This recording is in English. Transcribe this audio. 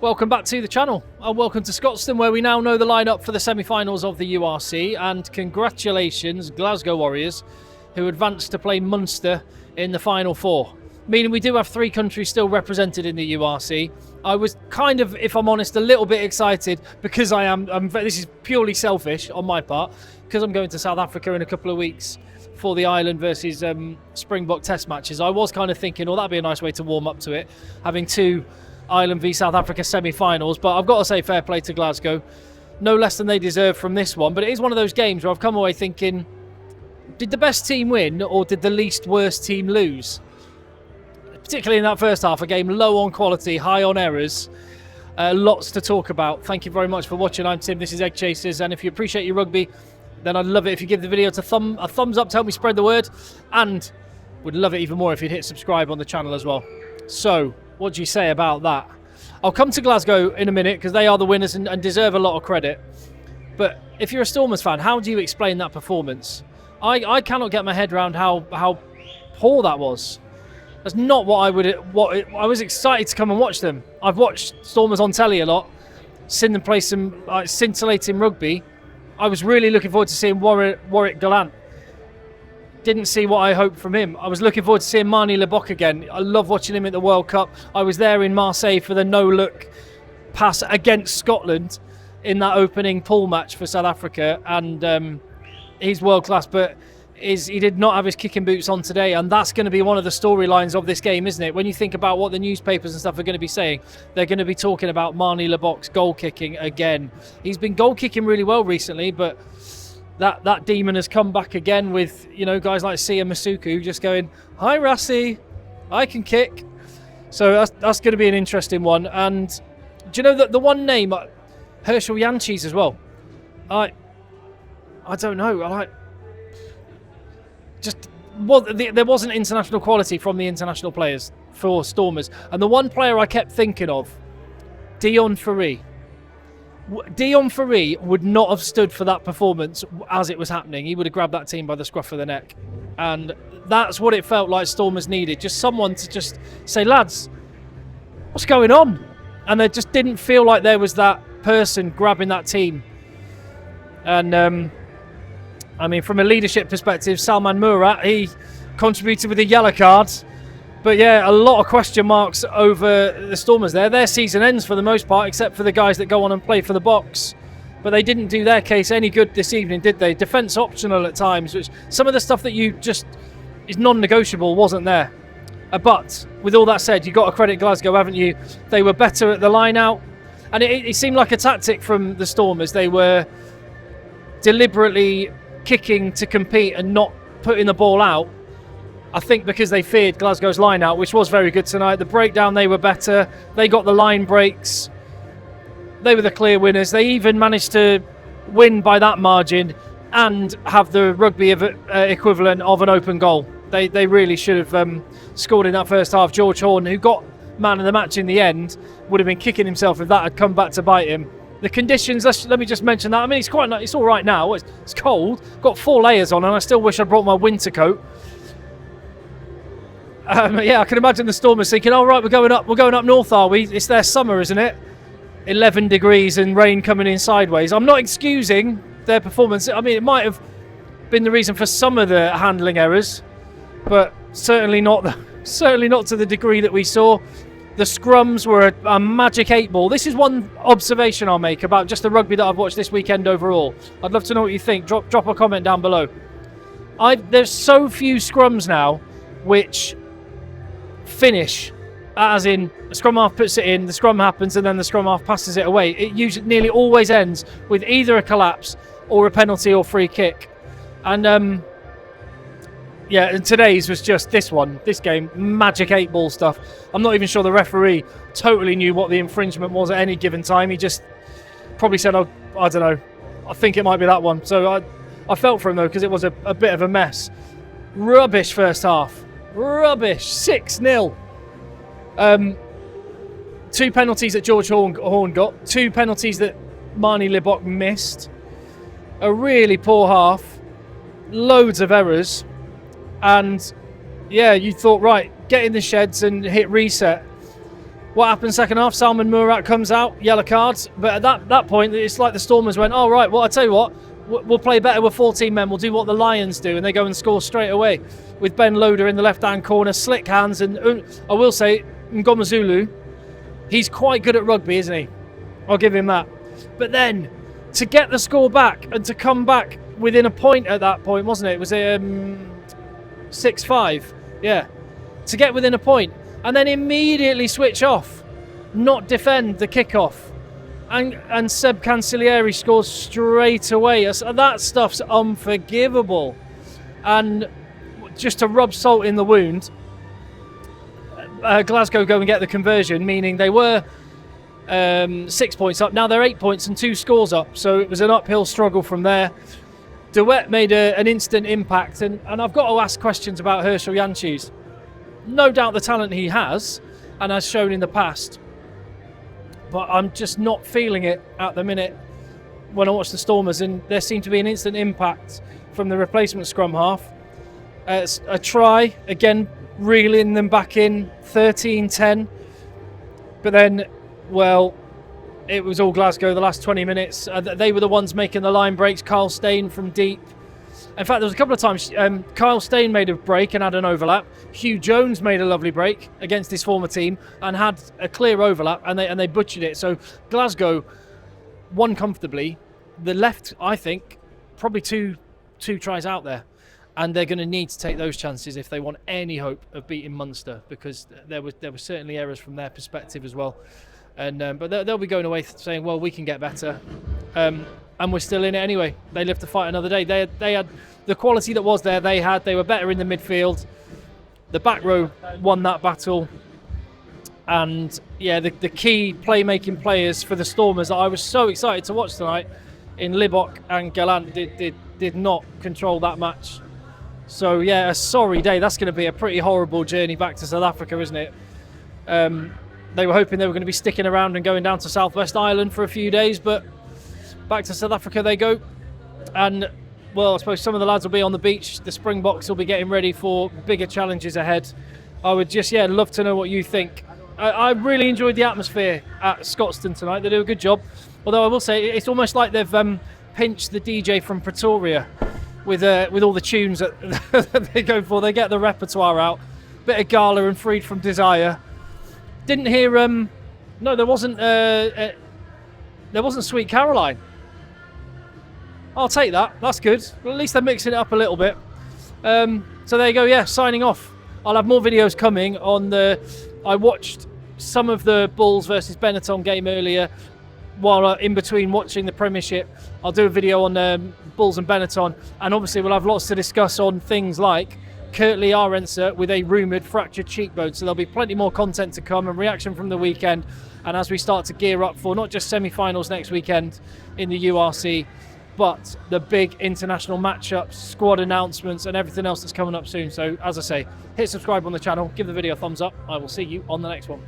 Welcome back to the channel and welcome to Scotstoun, where we now know the lineup for the semi-finals of the URC, and congratulations Glasgow Warriors, who advanced to play Munster in the final four, meaning we do have three countries still represented in the URC. I was kind of, if I'm honest, a little bit excited because this is purely selfish on my part, because I'm going to South Africa in a couple of weeks for the Ireland versus Springbok test matches. I was kind of thinking, oh, that'd be a nice way to warm up to it, having two Ireland v South Africa semi-finals, but I've got to say fair play to Glasgow. No less than they deserve from this one, but it is one of those games where I've come away thinking, did the best team win or did the least worst team lose? Particularly in that first half, a game low on quality, high on errors. Lots to talk about. Thank you very much for watching. I'm Tim, this is Egg Chasers, and if you appreciate your rugby, then I'd love it if you give the video a thumbs up to help me spread the word, and would love it even more if you'd hit subscribe on the channel as well. So, what do you say about that? I'll come to Glasgow in a minute because they are the winners and deserve a lot of credit. But if you're a Stormers fan, how do you explain that performance? I cannot get my head around how poor that was. That's not what I was excited to come and watch them. I've watched Stormers on telly a lot, seen them play some scintillating rugby. I was really looking forward to seeing Warwick Gallant. Didn't see what I hoped from him. I was looking forward to seeing Marnie Le Bock again. I love watching him at the World Cup. I was there in Marseille for the no-look pass against Scotland in that opening pool match for South Africa, and he's world-class, but he did not have his kicking boots on today, and that's going to be one of the storylines of this game, isn't it? When you think about what the newspapers and stuff are going to be saying, they're going to be talking about Marnie Le Bock's goal kicking again. He's been goal kicking really well recently, but that demon has come back again with, you know, guys like Sia Masuku just going, "Hi Rassi, I can kick." So that's going to be an interesting one. And do you know that the one name, Herschel Jantjies as well? I don't know. There wasn't international quality from the international players for Stormers, and the one player I kept thinking of, Dion Fourie. Dion Fourie would not have stood for that performance as it was happening. He would have grabbed that team by the scruff of the neck. And that's what it felt like Stormers needed. Just someone to just say, lads, what's going on? And there just didn't feel like there was that person grabbing that team. And, I mean, from a leadership perspective, Salman Murat, he contributed with a yellow card. But yeah, a lot of question marks over the Stormers there. Their season ends for the most part, except for the guys that go on and play for the Boks. But they didn't do their case any good this evening, did they? Defence optional at times, which some of the stuff that you just is non-negotiable wasn't there. But with all that said, you've got to credit Glasgow, haven't you? They were better at the line out. And it seemed like a tactic from the Stormers. They were deliberately kicking to compete and not putting the ball out. I think because they feared Glasgow's line out, which was very good tonight. The breakdown, they were better. They got the line breaks. They were the clear winners. They even managed to win by that margin and have the rugby equivalent of an open goal. They really should have scored in that first half. George Horn, who got man of the match in the end, would have been kicking himself if that had come back to bite him. The conditions, let me just mention that. I mean, it's all right now. It's cold. Got 4 layers on, and I still wish I'd brought my winter coat. Yeah, I can imagine the Stormers thinking, "Oh right, we're going up north, are we? It's their summer, isn't it? 11 degrees and rain coming in sideways." I'm not excusing their performance. I mean, it might have been the reason for some of the handling errors, but certainly not to the degree that we saw. The scrums were a magic 8 ball. This is one observation I'll make about just the rugby that I've watched this weekend overall. I'd love to know what you think. Drop a comment down below. There's so few scrums now which finish, as in the scrum half puts it in, the scrum happens, and then the scrum half passes it away. It usually nearly always ends with either a collapse or a penalty or free kick. And yeah, and today's was just this game, magic 8 ball stuff. I'm not even sure the referee totally knew what the infringement was at any given time. He just probably said, "Oh, I don't know, I think it might be that one." So I felt for him though, because it was a bit of a mess. Rubbish first half. Rubbish. 6-0. 2 penalties that George Horn got. 2 penalties that Marnie Le Bock missed. A really poor half. Loads of errors. And yeah, you thought, right, get in the sheds and hit reset. What happened second half? Salman Murat comes out, yellow cards. But at that point, it's like the Stormers went, oh, right, well, I tell you what, we'll play better with 14 men. We'll do what the Lions do. And they go and score straight away with Ben Loader in the left-hand corner, slick hands. And I will say, Ngoma Zulu, he's quite good at rugby, isn't he? I'll give him that. But then, to get the score back and to come back within a point at that point, wasn't it? Was it 6-5? Yeah. To get within a point and then immediately switch off, not defend the kickoff. And Seb Cancellieri scores straight away. That stuff's unforgivable. And just to rub salt in the wound, Glasgow go and get the conversion, meaning they were 6 points up. Now they're 8 points and 2 scores up. So it was an uphill struggle from there. Duet made an instant impact. And I've got to ask questions about Herschel Janschys. No doubt the talent he has and has shown in the past. But I'm just not feeling it at the minute when I watch the Stormers. And there seemed to be an instant impact from the replacement scrum half. A try, again, reeling them back in, 13-10. But then, well, it was all Glasgow the last 20 minutes. They were the ones making the line breaks. Kyle Steyn from deep. In fact, there was a couple of times Kyle Steyn made a break and had an overlap. Hugh Jones made a lovely break against his former team and had a clear overlap, and they butchered it. So Glasgow won comfortably. The left, I think, probably two tries out there. And they're going to need to take those chances if they want any hope of beating Munster, because there were certainly errors from their perspective as well. And but they'll be going away saying, well, we can get better. And we're still in it anyway. They live to fight another day. They had the quality that was there. They were better in the midfield. The back row won that battle. And yeah, the key playmaking players for the Stormers that I was so excited to watch tonight in Libok and Gallant did not control that match. So yeah, a sorry day. That's going to be a pretty horrible journey back to South Africa, isn't it? They were hoping they were going to be sticking around and going down to Southwest Island for a few days, but back to South Africa they go. And well, I suppose some of the lads will be on the beach. The Springboks will be getting ready for bigger challenges ahead. I would just love to know what you think. I really enjoyed the atmosphere at Scotstoun tonight. They do a good job. Although I will say it's almost like they've pinched the DJ from Pretoria with all the tunes that they go for. They get the repertoire out. Bit of Gala and Freed from Desire. Didn't hear no, there wasn't Sweet Caroline. I'll take that. That's good. Well, at least they're mixing it up a little bit. So there you go. Yeah, signing off. I'll have more videos coming on I watched some of the Bulls versus Benetton game earlier while in between watching the Premiership. I'll do a video on Bulls and Benetton, and obviously we'll have lots to discuss on things like Kurtley Arenser with a rumoured fractured cheekbone. So there'll be plenty more content to come and reaction from the weekend. And as we start to gear up for not just semi-finals next weekend in the URC, but the big international matchups, squad announcements and everything else that's coming up soon. So as I say, hit subscribe on the channel, give the video a thumbs up. I will see you on the next one.